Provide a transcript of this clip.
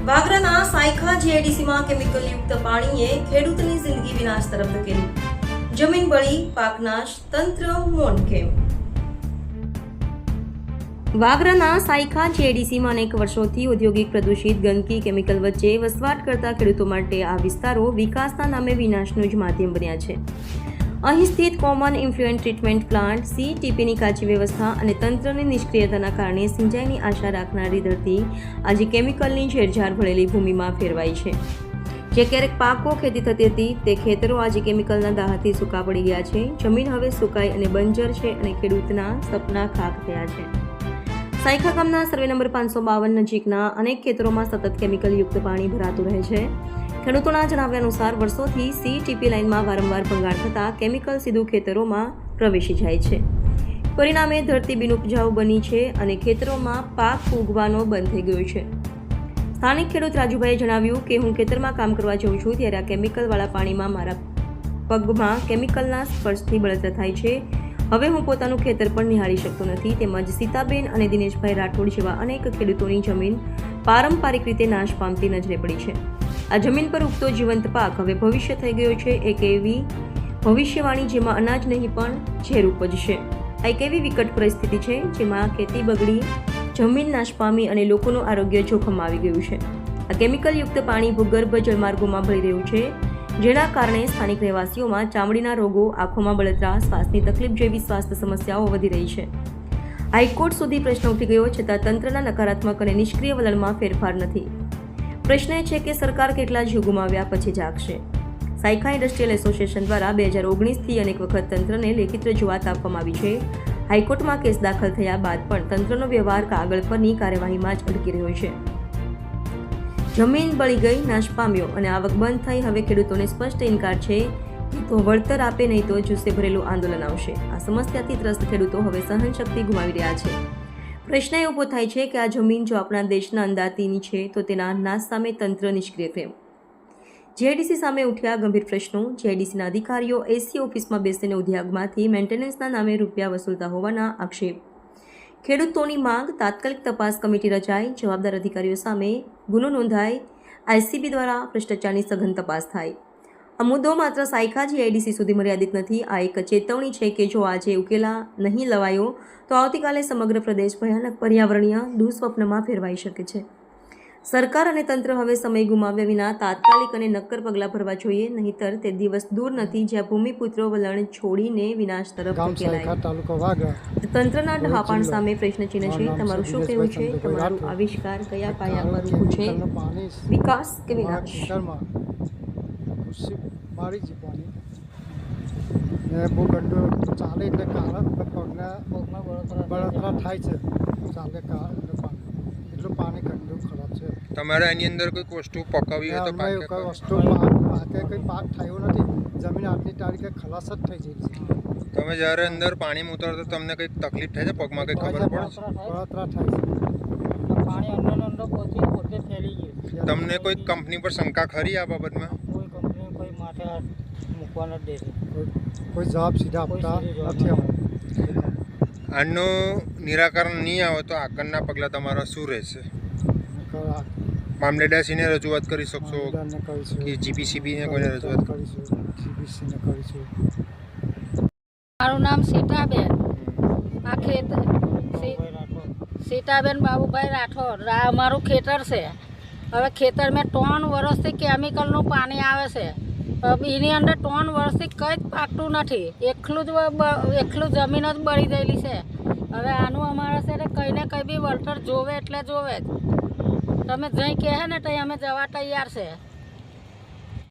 વાગરાના સાયખા જીઆઈડીસીમાં કેમિકલયુક્ત પાણીએ ખેડૂતની જિંદગી વિનાશ તરફ ધકેલી. જમીન બળી, પાક નાશ, તંત્ર મૌન કેમ? વાગરાના સાયખા જીઆઈડીસીમાં અનેક વર્ષોથી ઔદ્યોગિક પ્રદૂષિત ગંદકી કેમિકલ વચ્ચે વસવાટ કરતા ખેડૂતો માટે આ વિસ્તારો વિકાસના નામે વિનાશનું જ માધ્યમ બન્યા છે. અહીં સ્થિત કોમન ઇન્ફ્લુએન્ટ ટ્રીટમેન્ટ પ્લાન્ટ CTPની કાચી વ્યવસ્થા અને તંત્રની નિષ્ક્રિયતાના કારણે સિંચાઈની આશા રાખનારી ધરતી આજે કેમિકલની ઝેરઝાર ભળેલી ભૂમિમાં ફેરવાઈ છે. જે ક્યારેક પાકો ખેતી થતી હતી તે ખેતરો આજે કેમિકલના દાહથી સૂકા પડી ગયા છે. જમીન હવે સુકાઈ અને બંજર છે અને ખેડૂતના સપના ખાક થયા છે. સાયખા ગામના સર્વે નંબર 552 નજીકના અનેક ખેતરોમાં સતત કેમિકલયુક્ત પાણી ભરાતું રહે છે. ખેડૂતોના જણાવ્યા અનુસાર વર્ષોથી CTP લાઇનમાં વારંવાર ભંગાણ થતાં કેમિકલ સીધું ખેતરોમાં પ્રવેશી જાય છે. પરિણામે ધરતી બિનઉપજાઉ બની છે અને ખેતરોમાં પાક ઉગવાનો બંધ થઈ ગયો છે. સ્થાનિક ખેડૂત રાજુભાઈએ જણાવ્યું કે હું ખેતરમાં કામ કરવા જાઉં છું ત્યારે આ કેમિકલવાળા પાણીમાં મારા પગમાં કેમિકલના સ્પર્શથી બળતરા થાય છે. હવે હું પોતાનું ખેતર પણ નિહાળી શકતો નથી. તેમજ સીતાબેન અને દિનેશભાઈ રાઠોડ જેવા અનેક ખેડૂતોની જમીન પારંપરિક રીતે નાશ પામતી નજરે પડી છે. આ જમીન પર ઉગતો જીવંત પાક હવે ભવિષ્ય થઈ ગયો છે. એક એવી ભવિષ્યવાણી જેમાં અનાજ નહીં પણ ઝેર ઉપજશે. આ એક એવી વિકટ પરિસ્થિતિ છે જેમાં ખેતી બગડી, જમીન નાશ પામી અને લોકોનું આરોગ્ય જોખમમાં આવી ગયું છે. આ કેમિકલયુક્ત પાણી ભૂગર્ભ જળમાર્ગોમાં ભળી રહ્યું છે, જેના કારણે સ્થાનિક રહેવાસીઓમાં ચામડીના રોગો, આંખોમાં બળતરા, શ્વાસની તકલીફ જેવી સ્વાસ્થ્ય સમસ્યાઓ વધી રહી છે. હાઈકોર્ટ સુધી પ્રશ્ન ઉઠી ગયો છતાં તંત્રના નકારાત્મક અને નિષ્ક્રિય વલણમાં ફેરફાર નથી. પ્રશ્ન એ છે કે સરકાર કેટલા જીવ ગુમાવ્યા પછી જાગશે? સાયખા ઇન્ડસ્ટ્રીયલ એસોસિએશન દ્વારા 2019થી અનેક વખત તંત્રને લેખિત રજૂઆત આપવામાં આવી છે. હાઈકોર્ટમાં કેસ દાખલ થયા બાદ પણ તંત્રનો વ્યવહાર કાગળ પરની કાર્યવાહીમાં જ અટકી રહ્યો છે. જમીન બળી ગઈ, નાશ પામ્યો અને આવક બંધ થઈ. હવે ખેડૂતોને સ્પષ્ટ ઇનકાર છે કે તો વળતર આપે નહીં તો જુસ્સે ભરેલું આંદોલન આવશે. આ સમસ્યાથી ત્રસ્ત ખેડૂતો હવે સહનશક્તિ ગુમાવી રહ્યા છે. પ્રશ્ન એ ઊભો થાય છે કે આ જમીન જો આપણા દેશના અંદાતીની છે તો તેના નાશ સામે તંત્ર નિષ્ક્રિય કેમ? જીઆઈડીસી સામે ઉઠ્યા ગંભીર પ્રશ્નો. જીઆઈડીસીના અધિકારીઓ AC ઓફિસમાં બેસીને ઉદ્યોગમાંથી મેન્ટેનન્સના નામે રૂપિયા વસૂલતા હોવાના આક્ષેપ. ખેડૂતોની માંગ, તાત્કાલિક તપાસ કમિટી રચાય, જવાબદાર અધિકારીઓ સામે ગુનો નોંધાય, ICB દ્વારા ભ્રષ્ટાચારની સઘન તપાસ થાય. આ મુદ્દો માત્ર સાયખા જીઆઈડીસી સુધી મર્યાદિત નથી. આ એક ચેતવણી છે કે જો આજે ઉકેલા નહીં લવાયો તો આવતીકાલે સમગ્ર પ્રદેશ ભયાનક પર્યાવરણીય દુઃસ્વપ્નમાં ફેરવાઈ શકે છે. સરકાર અને તંત્ર હવે સમય ગુમાવ્યા વિના તાત્કાલિક અને નક્કર પગલાં ભરવા જોઈએ, નહીંતર તે દિવસ દૂર નથી જ્યાં ભૂમિપુત્રો વલણ છોડીને વિનાશ તરફ ધકેલાય. તંત્રના ડહાપણ સામે પ્રશ્નચિહ્ન છે. તમારું શું કહેવું છે? તમારું આવિષ્કાર કયા પાયા પર ઊભું છે? વિકાસ કે વિનાશ? મારી જીવવાની ને બહુ ગંડો ચાલે એટલે કારણ પગના બળતરા થાય છે. ચાલે એટલું પાણી ગંદુ ખરાબ છે. તમારે એની અંદર કોઈ વસ્તુ પકાવી હોય તો કોઈ વસ્તુ પાકે કંઈ પાક થયો નથી. જમીન આજની તારીખે ખલાસ જ થઈ જાય છે. તમે જ્યારે અંદર પાણીમાં ઉતરો તો તમને કંઈક તકલીફ થાય છે? પગમાં કંઈ ખબર પડે છે? બળતરા થાય છે. પાણી અંદર પોતે ફેલી ગયું. તમને કોઈ કંપની પર શંકા ખરી આ બાબતમાં? કોઈ કંપની કોઈ માટે મૂકવા નથી દેતી. કોઈ જવાબ સીધા આપતા નથી. આનું નિરાકરણ નહીં આવે તો આગળના પગલાં તમારા શું રહેશે? મામલેદારશ્રીને રજૂઆત કરી શકશો કે GPCBને કોઈને રજૂઆત કરીશું? મારું નામ સીતાબેન. આ ખેતર સીતાબેન બાબુભાઈ રાઠોડ. આ અમારું ખેતર છે. હવે ખેતર મેં 3 વર્ષથી કેમિકલનું પાણી આવે છે. એની અંદર 3 વર્ષથી કંઈ જ પાકતું નથી. એકલું જમીન જ બળી ગયેલી છે. હવે આનું અમારે છે ને કંઈ ને કંઈ બી વળતર જોવે એટલે જોવે જ. તમે જઈ કહે ને તો અમે જવા તૈયાર છે.